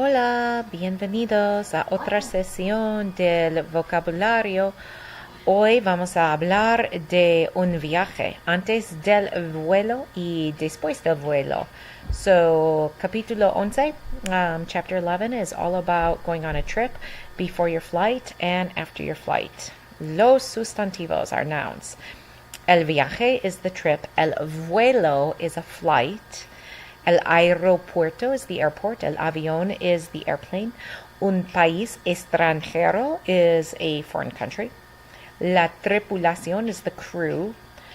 Hola, bienvenidos a otra sesión del vocabulario. Hoy vamos a hablar de un viaje, antes del vuelo y después del vuelo. So, capítulo 11, chapter 11 is all about going on a trip before your flight and after your flight. Los sustantivos are nouns. El viaje is the trip. El vuelo is a flight. El aeropuerto is the airport. El avión is the airplane. Un país extranjero is a foreign country. La tripulación is the crew.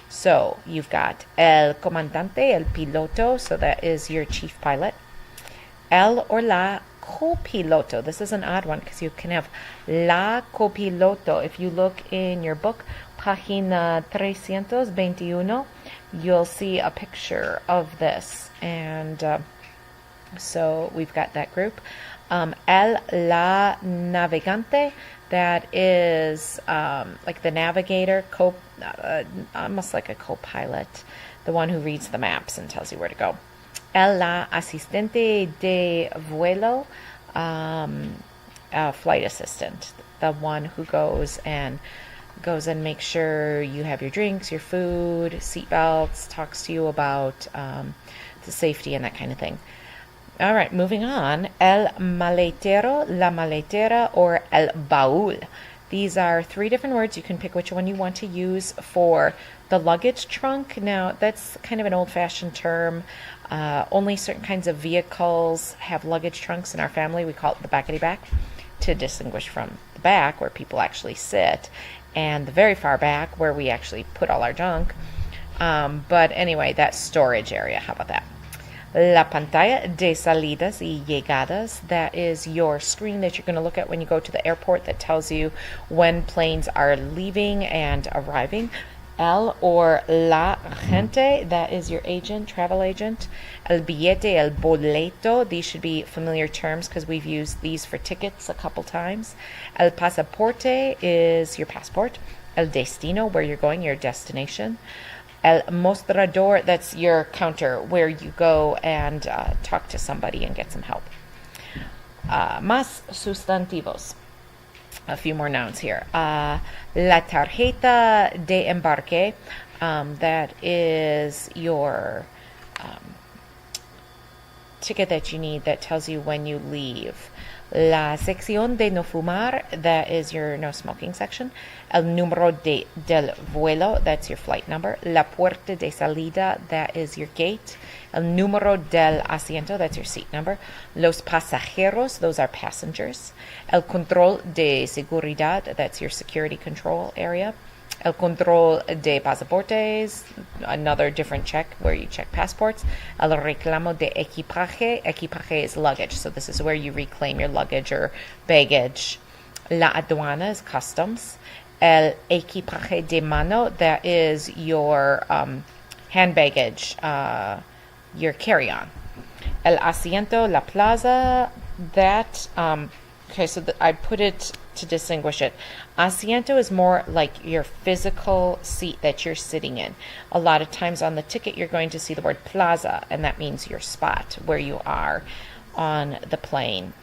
So you've got el comandante, el piloto, so that is your chief pilot. El or la copiloto. This is an odd one because you can have la copiloto. If you look in your book, página 321, you'll see a picture of this. And so we've got that group. El la navegante, that is like the navigator, almost like a co-pilot, the one who reads the maps and tells you where to go. El la asistente de vuelo, flight assistant, the one who goes and makes sure you have your drinks, your food, seatbelts, talks to you about the safety and that kind of thing. All right, moving on. El maletero, la maletera, or el baúl. These are three different words. You can pick which one you want to use for the luggage trunk. Now, that's kind of an old-fashioned term. Only certain kinds of vehicles have luggage trunks. In our family, we call it the backety back to distinguish from the back where people actually sit and the very far back where we actually put all our junk. But anyway, that storage area. How about that? La pantalla de salidas y llegadas, that is your screen that you're going to look at when you go to the airport that tells you when planes are leaving and arriving. El or la gente, that is your agent, travel agent. El billete, el boleto, these should be familiar terms because we've used these for tickets a couple times. El pasaporte is your passport. El destino, where you're going, your destination. El mostrador, that's your counter where you go and talk to somebody and get some help. Más sustantivos. A few more nouns here. La tarjeta de embarque, that is your ticket that you need that tells you when you leave. La sección de no fumar, that is your no smoking section. El número del vuelo, that's your flight number. La puerta de salida, that is your gate. El número del asiento, that's your seat number. Los pasajeros, those are passengers. El control de seguridad, that's your security control area. El control de pasaportes, another different check where you check passports. El reclamo de equipaje, equipaje is luggage, so this is where you reclaim your luggage or baggage. La aduana is customs. El equipaje de mano, that is your hand baggage, your carry-on. El asiento, la plaza, that, okay, so I put it to distinguish it. Asiento is more like your physical seat that you're sitting in. A lot of times on the ticket you're going to see the word plaza, and that means your spot where you are on the plane.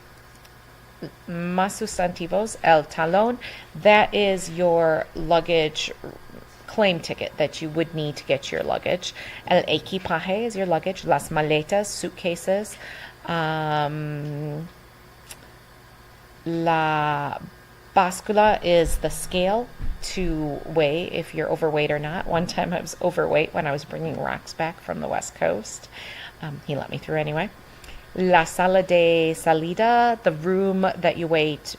Más sustantivos, el talón, that is your luggage claim ticket that you would need to get your luggage. El equipaje is your luggage. Las maletas, suitcases. La báscula is the scale to weigh if you're overweight or not. One time I was overweight when I was bringing rocks back from the West Coast. He let me through anyway. La sala de salida, the room that you wait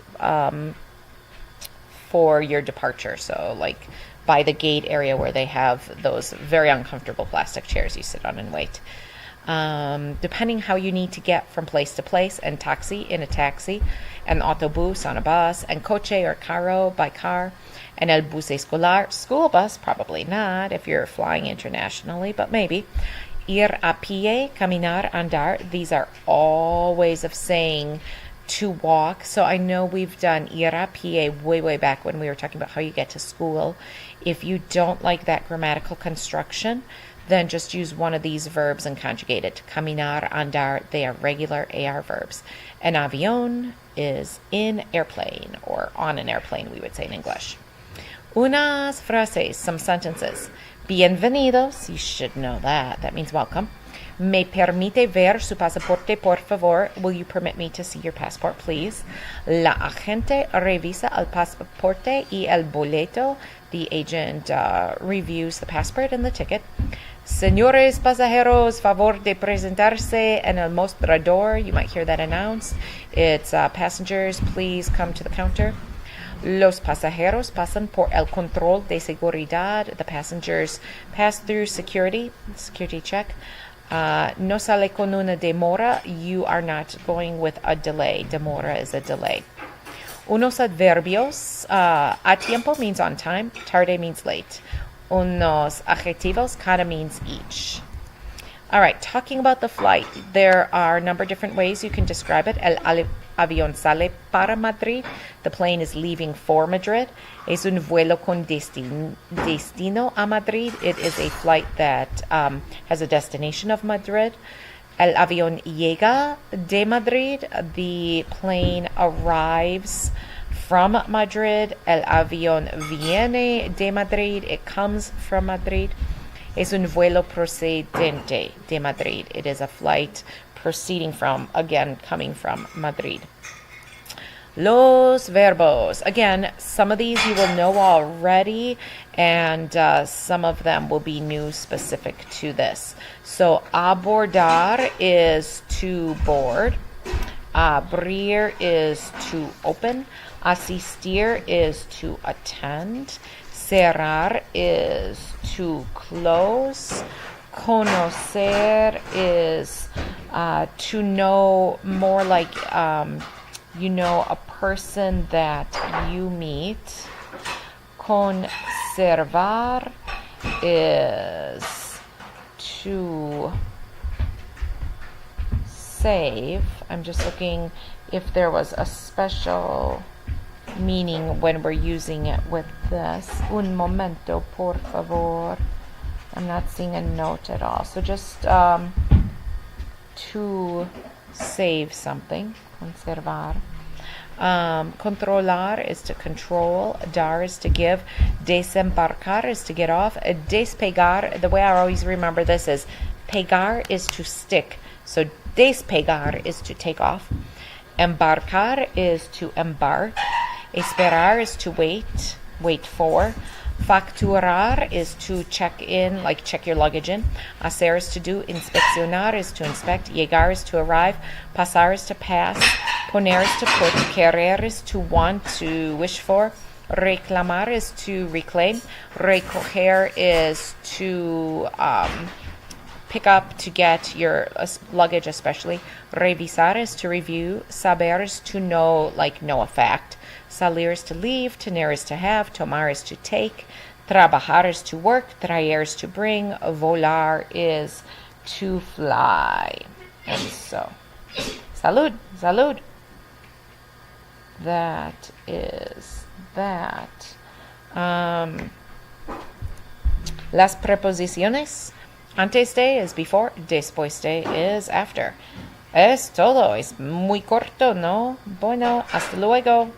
for your departure. So like by the gate area where they have those very uncomfortable plastic chairs you sit on and wait. Depending how you need to get from place to place, and taxi in a taxi, and autobus on a bus, and coche or carro by car, and el bus escolar, school bus, probably not if you're flying internationally, but maybe. Ir a pie, caminar, andar, these are all ways of saying to walk. So I know we've done ir a pie way back when we were talking about how you get to school. If you don't like that grammatical construction, then just use one of these verbs and conjugate it. Caminar, andar, they are regular AR verbs. En avión is in airplane, or on an airplane, we would say in English. Unas frases, some sentences. Bienvenidos, you should know that. That means welcome. Me permite ver su pasaporte, por favor. Will you permit me to see your passport, please? La agente revisa el pasaporte y el boleto. The agent reviews the passport and the ticket. Señores pasajeros, favor de presentarse en el mostrador. You might hear that announced. It's passengers, please come to the counter. Los pasajeros pasan por el control de seguridad. The passengers pass through security check. No sale con una demora. You are not going with a delay. Demora is a delay. Unos adverbios. A tiempo means on time. Tarde means late. Unos adjetivos. Cada means each. All right, talking about the flight, there are a number of different ways you can describe it. El avión sale para Madrid. The plane is leaving for Madrid. Es un vuelo con destino a Madrid. It is a flight that has a destination of Madrid. El avión llega de Madrid. The plane arrives from Madrid. El avión viene de Madrid. It comes from Madrid. Es un vuelo procedente de Madrid. It is a flight proceeding from, again, coming from Madrid. Los verbos. Again, some of these you will know already, and some of them will be new specific to this. So, abordar is to board. Abrir is to open. Asistir is to attend. Cerrar is to close. Conocer is to know, more like you know a person that you meet. Conservar is to save. I'm just looking if there was a special meaning when we're using it with this. Un momento, por favor. I'm not seeing a note at all. So just to save something. Conservar. Controlar is to control. Dar is to give. Desembarcar is to get off. Despegar, the way I always remember this is pegar is to stick. So despegar is to take off. Embarcar is to embark. Esperar is to wait for. Facturar is to check in, like check your luggage in. Hacer is to do. Inspeccionar is to inspect. Llegar is to arrive. Pasar is to pass. Poner is to put. Querer is to want, to wish for. Reclamar is to reclaim. Recoger is to pick up, to get your luggage especially. Revisar is to review. Saber is to know, like know a fact. Salir is to leave. Tener is to have. Tomar is to take. Trabajar is to work. Traer is to bring. Volar is to fly. And so, salud, salud. That is that. Las preposiciones. Antes de is before. Después de is after. Es todo. Es muy corto, ¿no? Bueno, hasta luego.